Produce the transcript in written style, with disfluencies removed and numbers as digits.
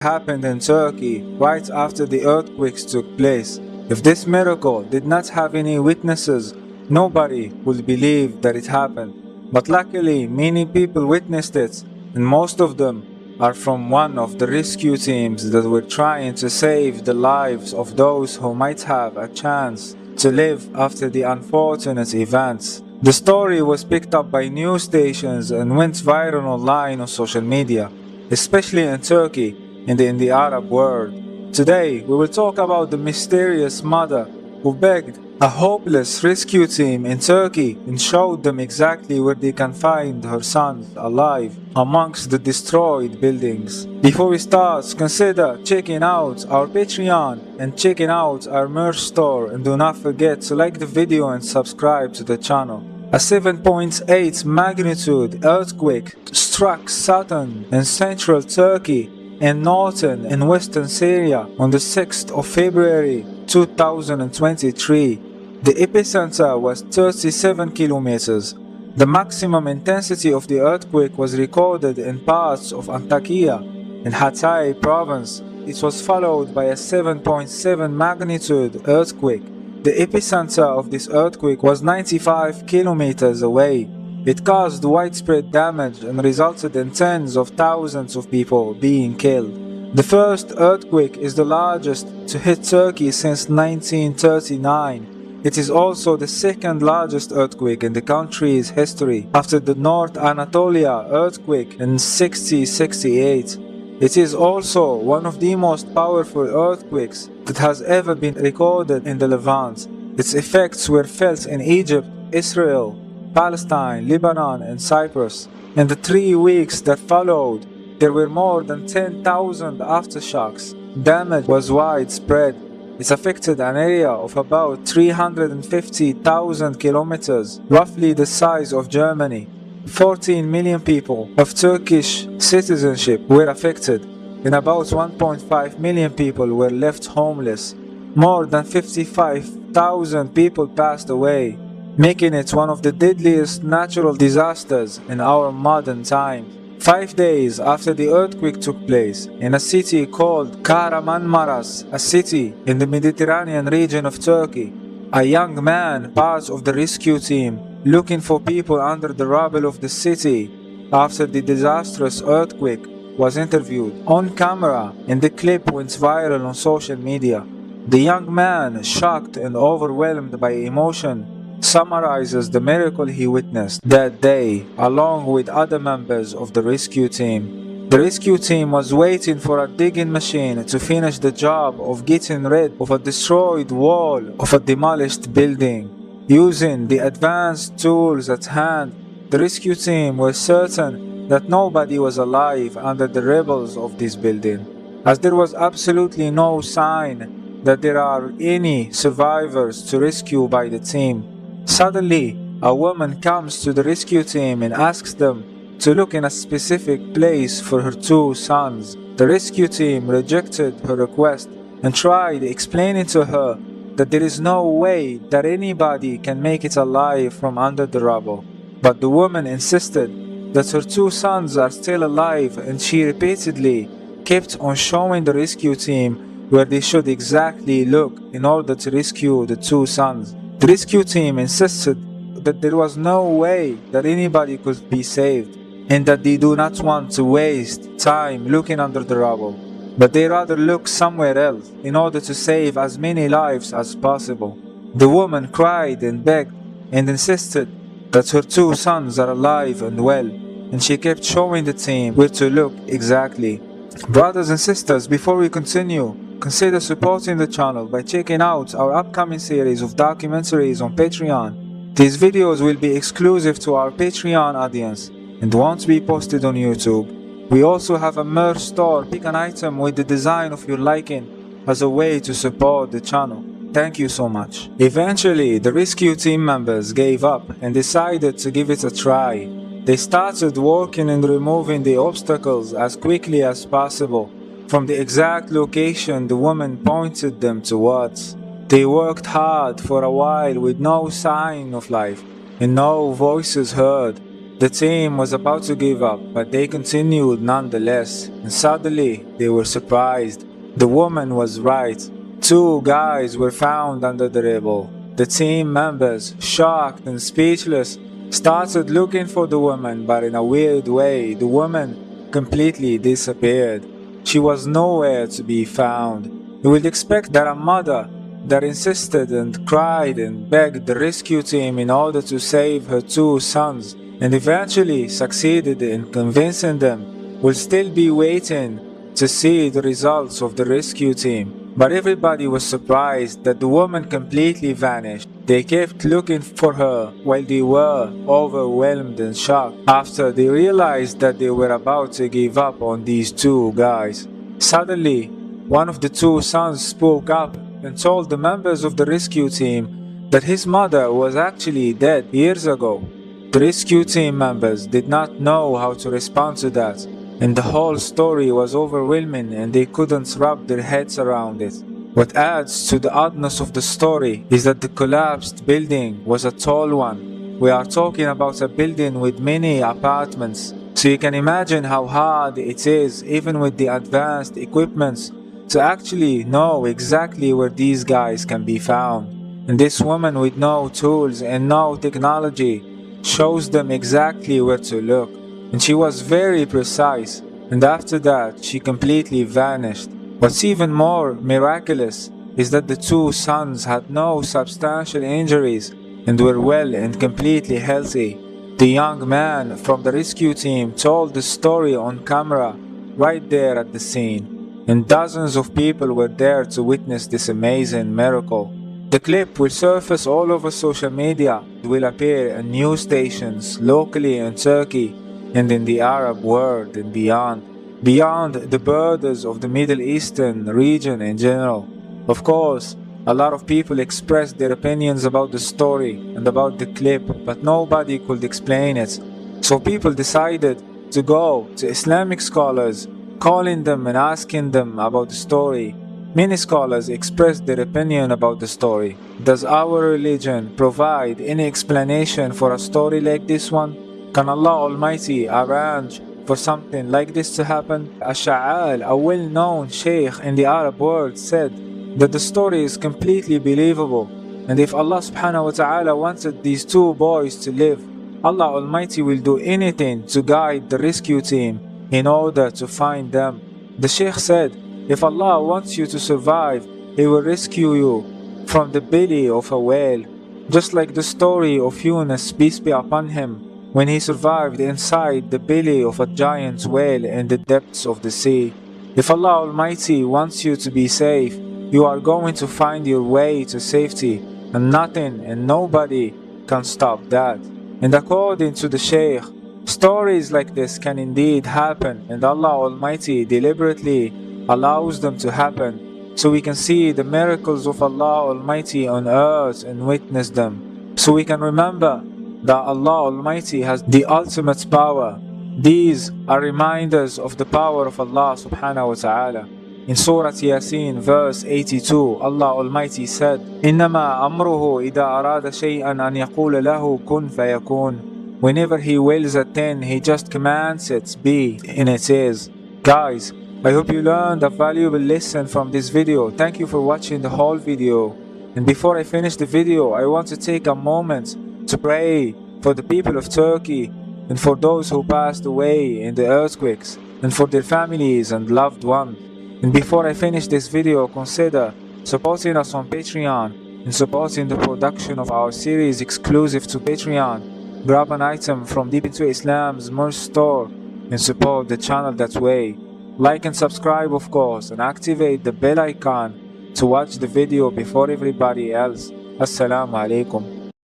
happened in Turkey right after the earthquakes took place. If this miracle did not have any witnesses, nobody would believe that it happened. But luckily, many people witnessed it, and most of them are from one of the rescue teams that were trying to save the lives of those who might have a chance to live after the unfortunate events. The story was picked up by news stations and went viral online on social media, especially in Turkey and in the Arab world. Today, we will talk about the mysterious mother who begged a hopeless rescue team in Turkey and showed them exactly where they can find her sons alive amongst the destroyed buildings. Before we start, consider checking out our Patreon and checking out our merch store, and do not forget to like the video and subscribe to the channel. A 7.8 magnitude earthquake struck southern and central Turkey and northern and western Syria on the 6th of February 2023. The epicenter was 37 kilometers. The maximum intensity of the earthquake was recorded in parts of Antakya in Hatay province. It was followed by a 7.7 magnitude earthquake. The epicenter of this earthquake was 95 kilometers away. It caused widespread damage and resulted in tens of thousands of people being killed. The first earthquake is the largest to hit Turkey since 1939. It is also the second largest earthquake in the country's history, after the North Anatolia earthquake in 1668. It is also one of the most powerful earthquakes that has ever been recorded in the Levant. Its effects were felt in Egypt, Israel, Palestine, Lebanon, and Cyprus. In the 3 weeks that followed, there were more than 10,000 aftershocks. Damage was widespread. It affected an area of about 350,000 kilometers, roughly the size of Germany. 14 million people of Turkish citizenship were affected, and about 1.5 million people were left homeless. More than 55,000 people passed away, making it one of the deadliest natural disasters in our modern time. 5 days after the earthquake took place, in a city called Kahramanmaras, a city in the Mediterranean region of Turkey, a young man, part of the rescue team, looking for people under the rubble of the city after the disastrous earthquake, was interviewed on camera, and the clip went viral on social media. The young man, shocked and overwhelmed by emotion, summarizes the miracle he witnessed that day along with other members of the rescue team. The rescue team was waiting for a digging machine to finish the job of getting rid of a destroyed wall of a demolished building. Using the advanced tools at hand, the rescue team was certain that nobody was alive under the rubble of this building, as there was absolutely no sign that there are any survivors to rescue by the team. Suddenly, a woman comes to the rescue team and asks them to look in a specific place for her 2 sons. The rescue team rejected her request and tried explaining to her that there is no way that anybody can make it alive from under the rubble. But the woman insisted that her 2 sons are still alive, and she repeatedly kept on showing the rescue team where they should exactly look in order to rescue the 2 sons. The rescue team insisted that there was no way that anybody could be saved, and that they do not want to waste time looking under the rubble, but they rather look somewhere else in order to save as many lives as possible. The woman cried and begged and insisted that her 2 sons are alive and well, and she kept showing the team where to look exactly. Brothers and sisters, before we continue, consider supporting the channel by checking out our upcoming series of documentaries on Patreon. These videos will be exclusive to our Patreon audience and won't be posted on YouTube. We also have a merch store. Pick an item with the design of your liking as a way to support the channel. Thank you so much. Eventually, the rescue team members gave up and decided to give it a try. They started working and removing the obstacles as quickly as possible from the exact location the woman pointed them towards. They worked hard for a while with no sign of life and no voices heard. The team was about to give up, but they continued nonetheless, and suddenly they were surprised. The woman was right. Two guys were found under the rubble. The team members, shocked and speechless, started looking for the woman, but in a weird way, the woman completely disappeared. She was nowhere to be found. You would expect that a mother that insisted and cried and begged the rescue team in order to save her two sons and eventually succeeded in convincing them will still be waiting to see the results of the rescue team. But everybody was surprised that the woman completely vanished. They kept looking for her while they were overwhelmed and shocked after they realized that they were about to give up on these two guys. Suddenly, one of the two sons spoke up and told the members of the rescue team that his mother was actually dead years ago. The rescue team members did not know how to respond to that, and the whole story was overwhelming and they couldn't wrap their heads around it. What adds to the oddness of the story is that the collapsed building was a tall one. We are talking about a building with many apartments, so you can imagine how hard it is, even with the advanced equipment, to actually know exactly where these guys can be found. And this woman with no tools and no technology shows them exactly where to look, and she was very precise, and after that she completely vanished. What's even more miraculous is that the two sons had no substantial injuries and were well and completely healthy. The young man from the rescue team told the story on camera right there at the scene, and dozens of people were there to witness this amazing miracle. The clip will surface all over social media. It will appear in news stations locally in Turkey and in the Arab world and beyond the borders of the Middle Eastern region in general. Of course, a lot of people expressed their opinions about the story and about the clip, but nobody could explain it. So people decided to go to Islamic scholars, calling them and asking them about the story. Many scholars expressed their opinion about the story. Does our religion provide any explanation for a story like this one? Can Allah Almighty arrange for something like this to happen? Ash-Sha'al, a well-known sheikh in the Arab world, said that the story is completely believable, and if Allah subhanahu wa ta'ala wanted these two boys to live, Allah Almighty will do anything to guide the rescue team in order to find them. The sheikh said, if Allah wants you to survive, He will rescue you from the belly of a whale, just like the story of Yunus, peace be upon him, when he survived inside the belly of a giant whale in the depths of the sea. If Allah Almighty wants you to be safe, you are going to find your way to safety, and nothing and nobody can stop that. And according to the Shaykh, stories like this can indeed happen, and Allah Almighty deliberately allows them to happen, so we can see the miracles of Allah Almighty on earth and witness them, so we can remember that Allah Almighty has the ultimate power. These are reminders of the power of Allah subhanahu wa ta'ala. In Surah Yasin verse 82, Allah Almighty said, إِنَّمَا أَمْرُهُ إِذَا أَرَادَ شَيْئًا أَنْ يَقُولَ لَهُ كُنْ فَيَكُونَ. Whenever He wills a thing, He just commands it be, and it is. Guys, I hope you learned a valuable lesson from this video. Thank you for watching the whole video. And before I finish the video, I want to take a moment to pray for the people of Turkey and for those who passed away in the earthquakes and for their families and loved ones. And before I finish this video, consider supporting us on Patreon and supporting the production of our series exclusive to Patreon. Grab an item from Deep Into Islam's merch store and support the channel that way. Like and subscribe, of course, and activate the bell icon to watch the video before everybody else. Assalamu alaikum.